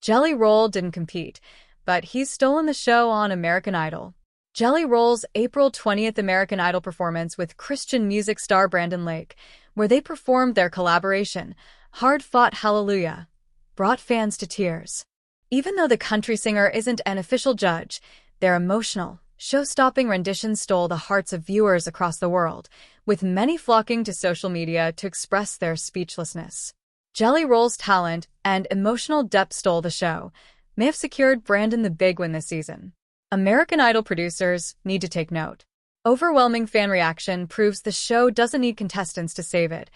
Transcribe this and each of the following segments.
Jelly Roll didn't compete, but he's stolen the show on American Idol. Jelly Roll's April 20th American Idol performance with Christian music star Brandon Lake, where they performed their collaboration, Hard-Fought Hallelujah, brought fans to tears. Even though the country singer isn't an official judge, their emotional, show-stopping rendition stole the hearts of viewers across the world, with many flocking to social media to express their speechlessness. Jelly Roll's talent and emotional depth stole the show, may have secured Brandon the big win this season. American Idol producers need to take note. Overwhelming fan reaction proves the show doesn't need contestants to save it.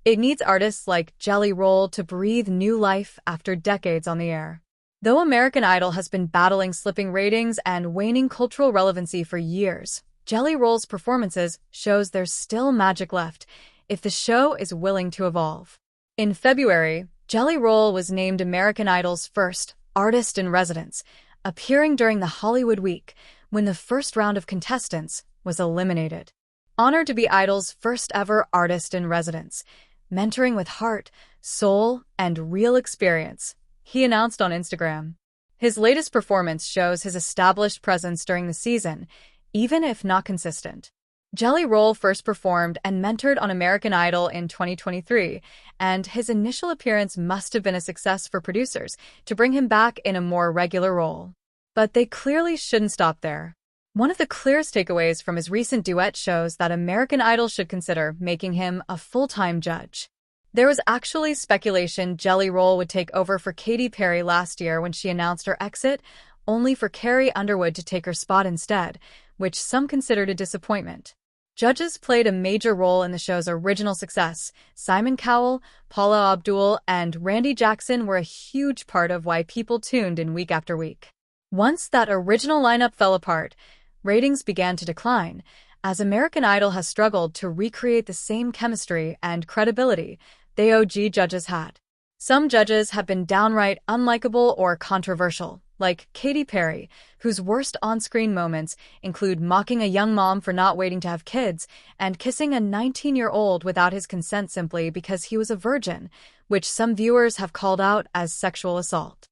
It needs artists like Jelly Roll to breathe new life after decades on the air. Though American Idol has been battling slipping ratings and waning cultural relevancy for years, Jelly Roll's performances shows there's still magic left if the show is willing to evolve. In February, Jelly Roll was named American Idol's first artist in residence, appearing during the Hollywood Week when the first round of contestants was eliminated. Honored to be Idol's first ever artist in residence, mentoring with heart, soul, and real experience, he announced on Instagram. His latest performance shows his established presence during the season, even if not consistent. Jelly Roll first performed and mentored on American Idol in 2023, and his initial appearance must have been a success for producers to bring him back in a more regular role. But they clearly shouldn't stop there. One of the clearest takeaways from his recent duet shows that American Idol should consider making him a full-time judge. There was actually speculation Jelly Roll would take over for Katy Perry last year when she announced her exit, only for Carrie Underwood to take her spot instead, which some considered a disappointment. Judges played a major role in the show's original success. Simon Cowell, Paula Abdul, and Randy Jackson were a huge part of why people tuned in week after week. Once that original lineup fell apart, ratings began to decline, as American Idol has struggled to recreate the same chemistry and credibility the OG judges had. Some judges have been downright unlikable or controversial, like Katy Perry, whose worst on-screen moments include mocking a young mom for not waiting to have kids and kissing a 19-year-old without his consent simply because he was a virgin, which some viewers have called out as sexual assault.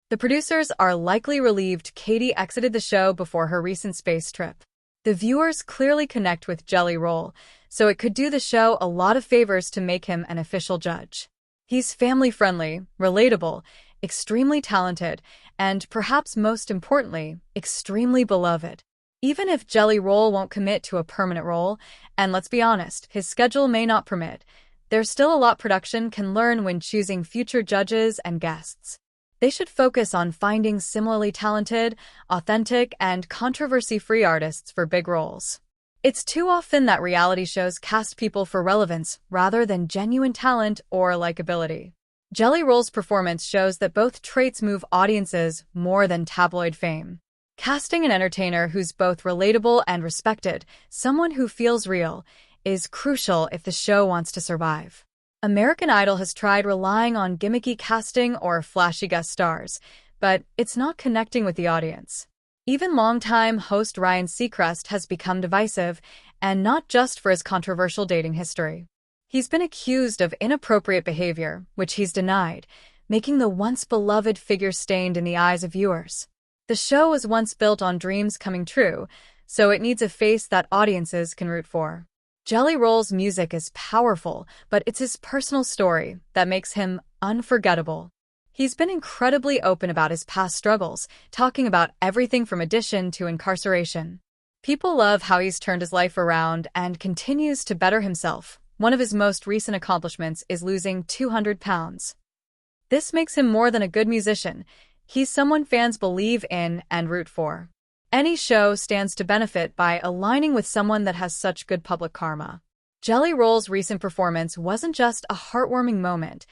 The producers are likely relieved Katy exited the show before her recent space trip. The viewers clearly connect with Jelly Roll, so it could do the show a lot of favors to make him an official judge. He's family-friendly, relatable, extremely talented, and perhaps most importantly, extremely beloved. Even if Jelly Roll won't commit to a permanent role, and let's be honest, his schedule may not permit, there's still a lot production can learn when choosing future judges and guests. They should focus on finding similarly talented, authentic, and controversy-free artists for big roles. It's too often that reality shows cast people for relevance rather than genuine talent or likability. Jelly Roll's performance shows that both traits move audiences more than tabloid fame. Casting an entertainer who's both relatable and respected, someone who feels real, is crucial if the show wants to survive. American Idol has tried relying on gimmicky casting or flashy guest stars, but it's not connecting with the audience. Even longtime host Ryan Seacrest has become divisive, and not just for his controversial dating history. He's been accused of inappropriate behavior, which he's denied, making the once-beloved figure stained in the eyes of viewers. The show was once built on dreams coming true, so it needs a face that audiences can root for. Jelly Roll's music is powerful, but it's his personal story that makes him unforgettable. He's been incredibly open about his past struggles, talking about everything from addiction to incarceration. People love how he's turned his life around and continues to better himself. One of his most recent accomplishments is losing 200 pounds. This makes him more than a good musician. He's someone fans believe in and root for. Any show stands to benefit by aligning with someone that has such good public karma. Jelly Roll's recent performance wasn't just a heartwarming moment.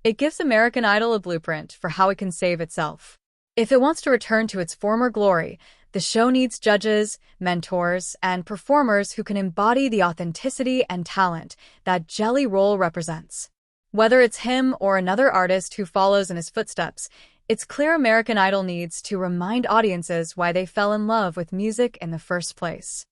It gives American Idol a blueprint for how it can save itself. If it wants to return to its former glory, the show needs judges, mentors, and performers who can embody the authenticity and talent that Jelly Roll represents. Whether it's him or another artist who follows in his footsteps, it's clear American Idol needs to remind audiences why they fell in love with music in the first place.